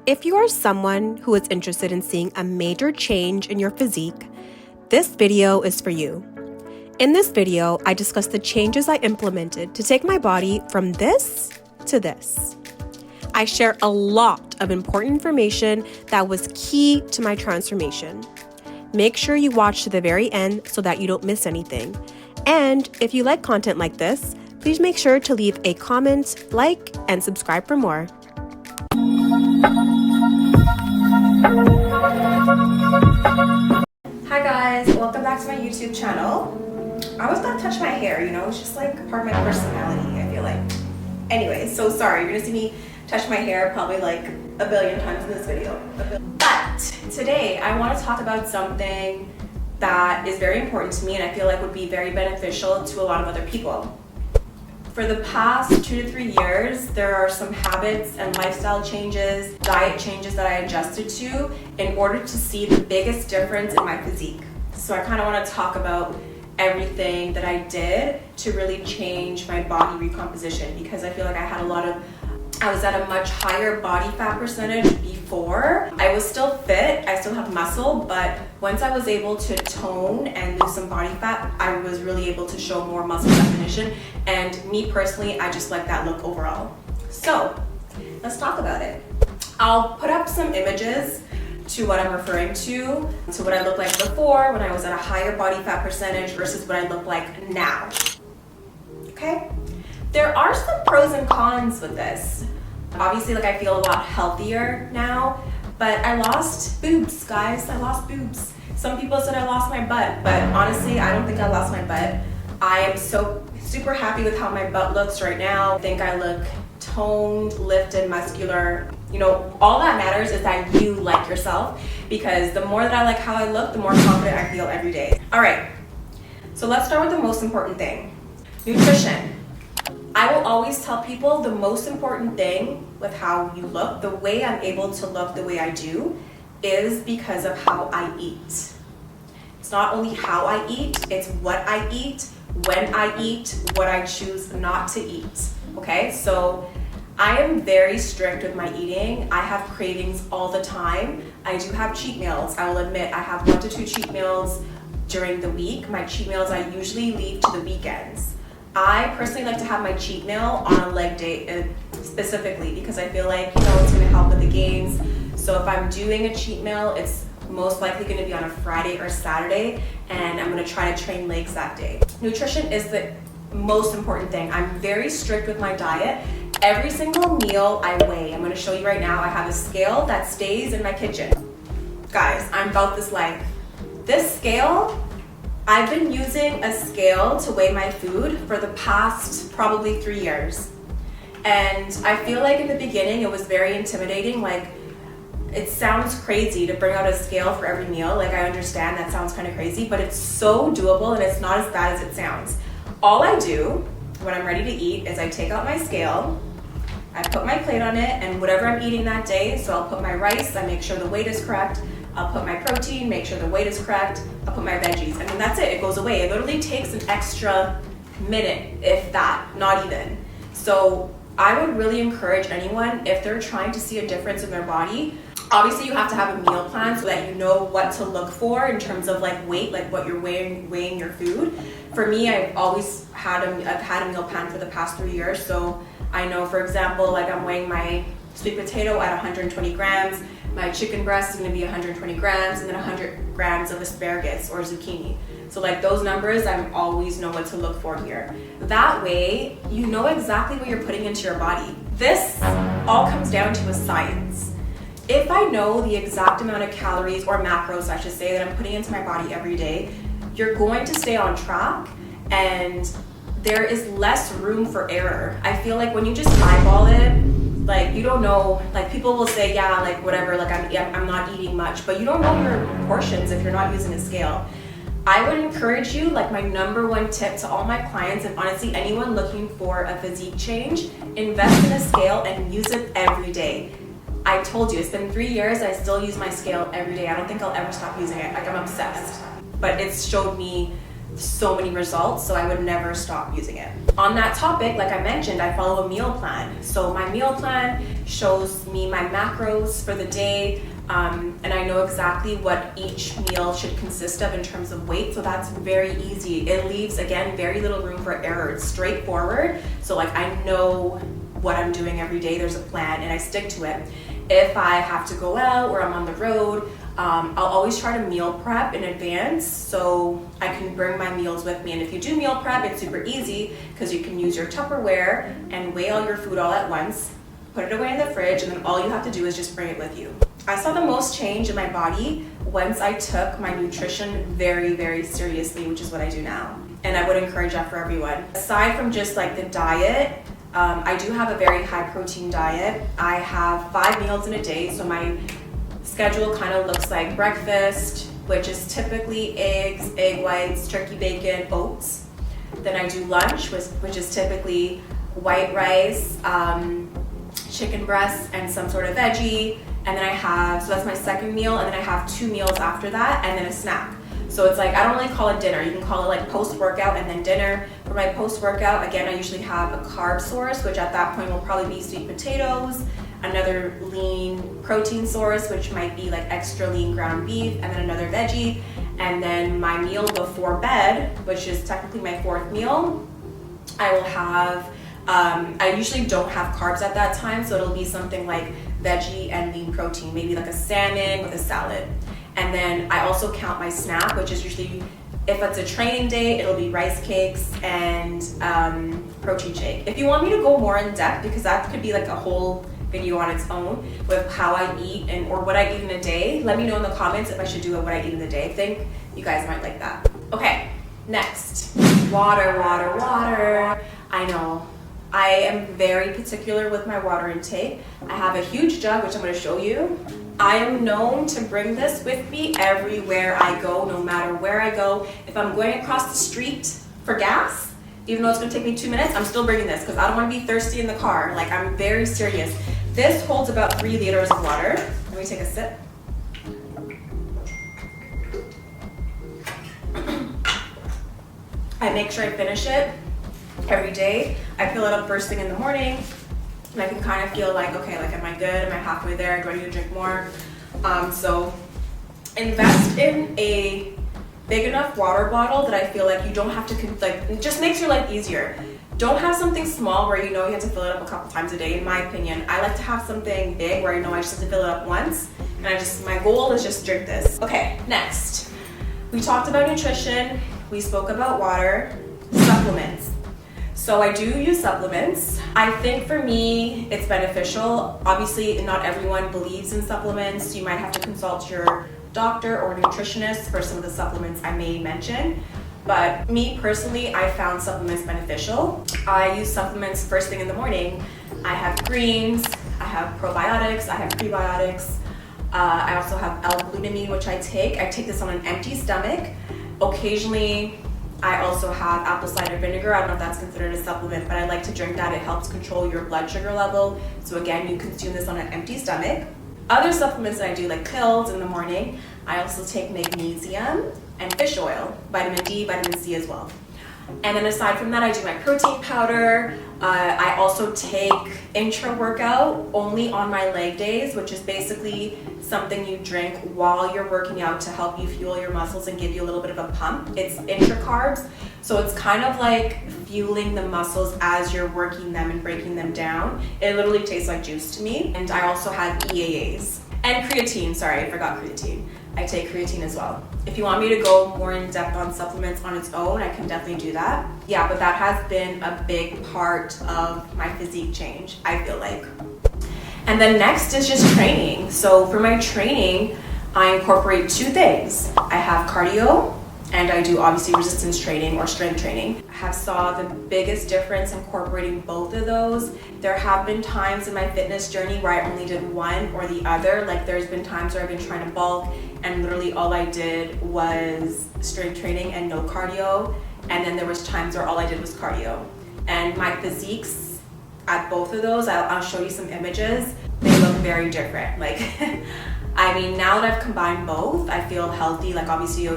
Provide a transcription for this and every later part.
If you are someone who is interested in seeing a major change in your physique, this video is for you. In this video, I discuss the changes I implemented to take my body from this to this. I share a lot of important information that was key to my transformation. Make sure you watch to the very end so that you don't miss anything. And if you like content like this, please make sure to leave a comment, like, and subscribe for more. Hi guys, welcome back to my YouTube channel. I always gotta touch my hair, it's just like part of my personality, I feel like. Anyways, so sorry, you're gonna see me touch my hair probably like a billion times in this video. But today I want to talk about something that is very important to me and I feel like would be very beneficial to a lot of other people. For the past 2 to 3 years, there are some habits and lifestyle changes, diet changes that I adjusted to in order to see the biggest difference in my physique. So I kind of want to talk about everything that I did to really change my body recomposition, because I feel like I was at a much higher body fat percentage before. I was still fit, I still have muscle, but once I was able to tone and lose some body fat, I was really able to show more muscle definition. And me personally, I just like that look overall. So let's talk about it. I'll put up some images to what I'm referring to what I looked like before when I was at a higher body fat percentage versus what I look like now. Okay? There are some pros and cons with this. Obviously, I feel a lot healthier now, but I lost boobs, guys. I lost boobs. Some people said I lost my butt, but honestly, I don't think I lost my butt. I am so super happy with how my butt looks right now. I think I look toned, lifted, muscular. All that matters is that you like yourself, because the more that I like how I look, the more confident I feel every day. All right, so let's start with the most important thing, nutrition. I will always tell people the most important thing with how you look, the way I'm able to look the way I do, is because of how I eat. It's not only how I eat, it's what I eat, when I eat, what I choose not to eat. Okay, so I am very strict with my eating. I have cravings all the time. I do have cheat meals. I will admit I have 1 to 2 cheat meals during the week. My cheat meals I usually leave to the weekends. I personally like to have my cheat meal on a leg day specifically, because I feel like it's going to help with the gains. So if I'm doing a cheat meal, it's most likely going to be on a Friday or Saturday, and I'm going to try to train legs that day. Nutrition is the most important thing. I'm very strict with my diet. Every single meal I weigh. I'm going to show you right now. I have a scale that stays in my kitchen. Guys, I'm about this life. This scale, I've been using a scale to weigh my food for the past probably 3 years. And I feel like in the beginning it was very intimidating. It sounds crazy to bring out a scale for every meal. I understand that sounds kind of crazy, but it's so doable and it's not as bad as it sounds. All I do when I'm ready to eat is I take out my scale, I put my plate on it, and whatever I'm eating that day, so I'll put my rice, I make sure the weight is correct, I'll put my protein, make sure the weight is correct, I'll put my veggies. That's it, it goes away. It literally takes an extra minute, if that, not even. So I would really encourage anyone, if they're trying to see a difference in their body, obviously you have to have a meal plan so that you know what to look for in terms of weight, what you're weighing your food. For me, I've always had a meal plan for the past 3 years. So I know, for example, I'm weighing my sweet potato at 120 grams, my chicken breast is going to be 120 grams, and then 100 grams of asparagus or zucchini. So those numbers, I always know what to look for here. That way, you know exactly what you're putting into your body. This all comes down to a science. If I know the exact amount of calories, or macros I should say, that I'm putting into my body every day, you're going to stay on track and there is less room for error. I feel like when you just eyeball it, you don't know, people will say, yeah, whatever, I'm not eating much, but you don't know your portions if you're not using a scale. I would encourage you, my number one tip to all my clients, and honestly anyone looking for a physique change, invest in a scale and use it every day. I told you, it's been 3 years, I still use my scale every day. I don't think I'll ever stop using it. I'm obsessed. But it's showed me so many results, so I would never stop using it. On that topic, like I mentioned, I follow a meal plan. So my meal plan shows me my macros for the day, and I know exactly what each meal should consist of in terms of weight, so that's very easy. It leaves, again, very little room for error. It's straightforward, so like I know what I'm doing every day. There's a plan and I stick to it. If I have to go out or I'm on the road, I'll always try to meal prep in advance so I can bring my meals with me. And if you do meal prep, it's super easy because you can use your Tupperware and weigh all your food all at once, put it away in the fridge, and then all you have to do is just bring it with you. I saw the most change in my body once I took my nutrition very, very seriously, which is what I do now. And I would encourage that for everyone. Aside from just like the diet, I do have a very high protein diet. I have 5 meals in a day, so my schedule kind of looks like breakfast, which is typically eggs, egg whites, turkey bacon, oats. Then I do lunch, which is typically white rice, chicken breasts, and some sort of veggie. And then I have, so that's my second meal, and then I have 2 meals after that, and then a snack. So it's like, I don't really call it dinner. You can call it like post-workout and then dinner. For my post-workout, again, I usually have a carb source, which at that point will probably be sweet potatoes, another lean protein source, which might be like extra lean ground beef, and then another veggie. And then my meal before bed, which is technically my 4th meal, I will have, I usually don't have carbs at that time, so it'll be something like veggie and lean protein, maybe like a salmon with a salad. And then I also count my snack, which is usually, if it's a training day, it'll be rice cakes and protein shake. If you want me to go more in depth, because that could be like a whole video on its own with how I eat and or what I eat in a day, let me know in the comments if I should do what I eat in a day. I think you guys might like that. Okay, next, water, water, water. I know, I am very particular with my water intake. I have a huge jug, which I'm going to show you. I am known to bring this with me everywhere I go, no matter where I go. If I'm going across the street for gas, even though it's going to take me 2 minutes, I'm still bringing this because I don't want to be thirsty in the car. Like, I'm very serious. This holds about 3 liters of water. Let me take a sip. I make sure I finish it every day. I fill it up first thing in the morning, and I can kind of feel like, okay, like, am I good? Am I halfway there? Do I need to drink more? So invest in a big enough water bottle that I feel like you don't have to, like, it just makes your life easier. Don't have something small where you know you have to fill it up a couple times a day, in my opinion. I like to have something big where I know I just have to fill it up once, and my goal is just drink this. Okay, next. We talked about nutrition, we spoke about water, supplements. So I do use supplements. I think for me, it's beneficial. Obviously, not everyone believes in supplements. You might have to consult your doctor or nutritionist for some of the supplements I may mention. But me personally, I found supplements beneficial. I use supplements first thing in the morning. I have greens, I have probiotics, I have prebiotics. I also have L-glutamine, which I take. I take this on an empty stomach. Occasionally, I also have apple cider vinegar. I don't know if that's considered a supplement, but I like to drink that. It helps control your blood sugar level. So again, you consume this on an empty stomach. Other supplements that I do, like pills in the morning, I also take magnesium and fish oil, vitamin D, vitamin C as well. And then aside from that, I do my protein powder. I also take intra-workout only on my leg days, which is basically something you drink while you're working out to help you fuel your muscles and give you a little bit of a pump. It's intra-carbs, so it's kind of like fueling the muscles as you're working them and breaking them down. It literally tastes like juice to me. And I also have EAAs. And creatine, sorry, I forgot creatine. I take creatine as well. If you want me to go more in depth on supplements on its own, I can definitely do that. Yeah, but that has been a big part of my physique change, I feel like. And then next is just training. So for my training, I incorporate 2 things. I have cardio, and I do obviously resistance training or strength training. I have saw the biggest difference incorporating both of those. There have been times in my fitness journey where I only did one or the other. Like, there's been times where I've been trying to bulk and literally all I did was strength training and no cardio. And then there was times where all I did was cardio. And my physiques at both of those, I'll show you some images. They look very different. Like, I mean, now that I've combined both, I feel healthy. Like, obviously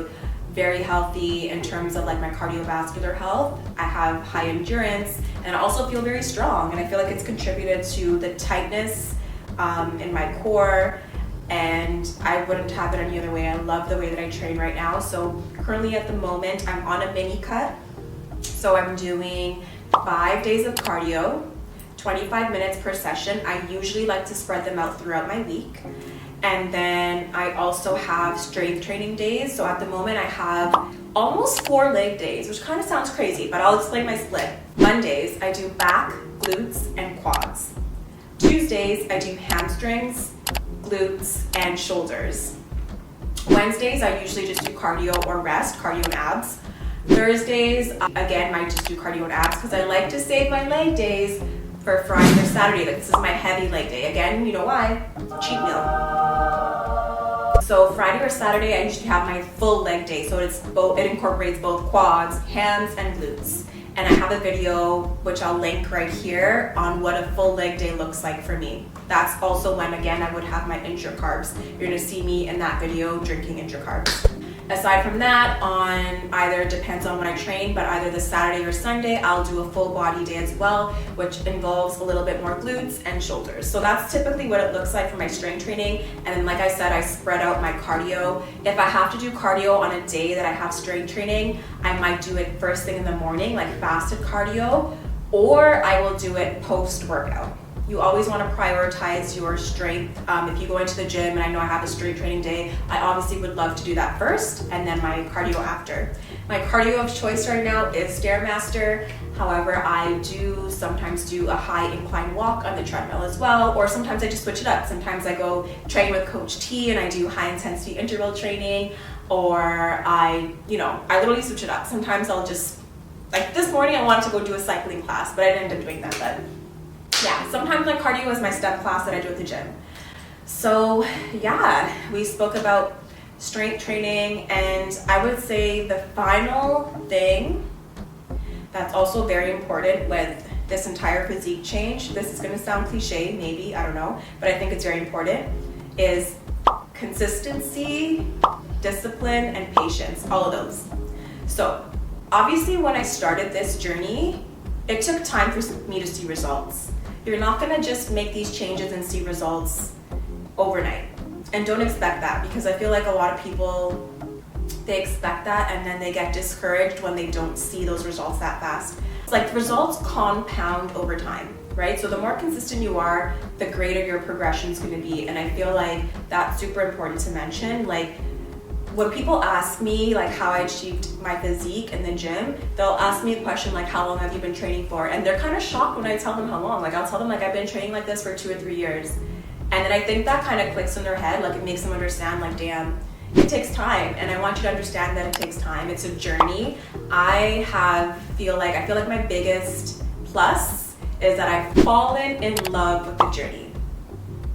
very healthy in terms of like my cardiovascular health. I have high endurance, and I also feel very strong, and I feel like it's contributed to the tightness in my core, and I wouldn't have it any other way. I love the way that I train right now. So currently at the moment, I'm on a mini cut. So I'm doing 5 days of cardio, 25 minutes per session. I usually like to spread them out throughout my week. And then I also have strength training days. So at the moment I have almost 4 leg days, which kind of sounds crazy, but I'll explain my split. Mondays, I do back, glutes, and quads. Tuesdays, I do hamstrings, glutes, and shoulders. Wednesdays, I usually just do cardio or rest, cardio and abs. Thursdays, again, might just do cardio and abs because I like to save my leg days for Friday or Saturday. Like, this is my heavy leg day. Again, you know why? Cheat meal. So Friday or Saturday, I usually have my full leg day. So it incorporates both quads, hams, and glutes. And I have a video, which I'll link right here, on what a full leg day looks like for me. That's also when, again, I would have my intra carbs. You're gonna see me in that video drinking intra carbs. Aside from that, on either, depends on when I train, but either the Saturday or Sunday, I'll do a full body day as well, which involves a little bit more glutes and shoulders. So that's typically what it looks like for my strength training. And then, like I said, I spread out my cardio. If I have to do cardio on a day that I have strength training, I might do it first thing in the morning, like fasted cardio, or I will do it post-workout. You always want to prioritize your strength. If you go into the gym, and I know I have a strength training day, I obviously would love to do that first and then my cardio after. My cardio of choice right now is Stairmaster. However, I do sometimes do a high incline walk on the treadmill as well, or sometimes I just switch it up. Sometimes I go train with Coach T and I do high intensity interval training, or I literally switch it up. Sometimes I'll just, like this morning I wanted to go do a cycling class, but I didn't end up doing that. But yeah, sometimes my cardio is my step class that I do at the gym. So yeah, we spoke about strength training, and I would say the final thing that's also very important with this entire physique change, this is gonna sound cliche, maybe, I don't know, but I think it's very important, is consistency, discipline, and patience, all of those. So obviously when I started this journey, it took time for me to see results. You're not gonna just make these changes and see results overnight. And don't expect that, because I feel like a lot of people, they expect that and then they get discouraged when they don't see those results that fast. It's like results compound over time, right? So the more consistent you are, the greater your progression is gonna be. And I feel like that's super important to mention. Like, when people ask me like how I achieved my physique in the gym, they'll ask me a question like, how long have you been training for? And they're kind of shocked when I tell them how long. Like, I'll tell them like, I've been training like this for 2 or 3 years. And then I think that kind of clicks in their head, like it makes them understand like, damn, it takes time. And I want you to understand that it takes time. It's a journey. I feel like my biggest plus is that I've fallen in love with the journey.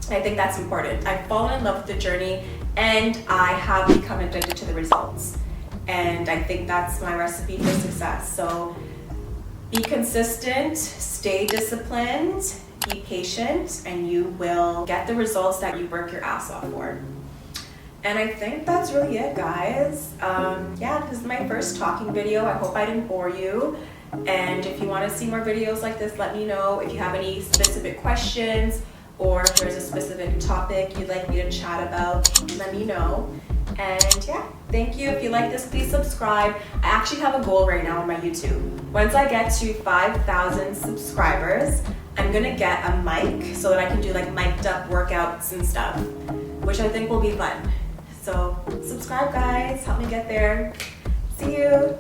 I think that's important. I've fallen in love with the journey, and I have become addicted to the results. And I think that's my recipe for success. So be consistent, stay disciplined, be patient, and you will get the results that you work your ass off for. And I think that's really it, guys. Yeah, this is my first talking video. I hope I didn't bore you. And if you want to see more videos like this, let me know. If you have any specific questions, or if there's a specific topic you'd like me to chat about, let me know. And yeah, thank you. If you like this, please subscribe. I actually have a goal right now on my YouTube. Once I get to 5,000 subscribers, I'm gonna get a mic so that I can do like mic'd up workouts and stuff, which I think will be fun. So subscribe, guys, help me get there. See you.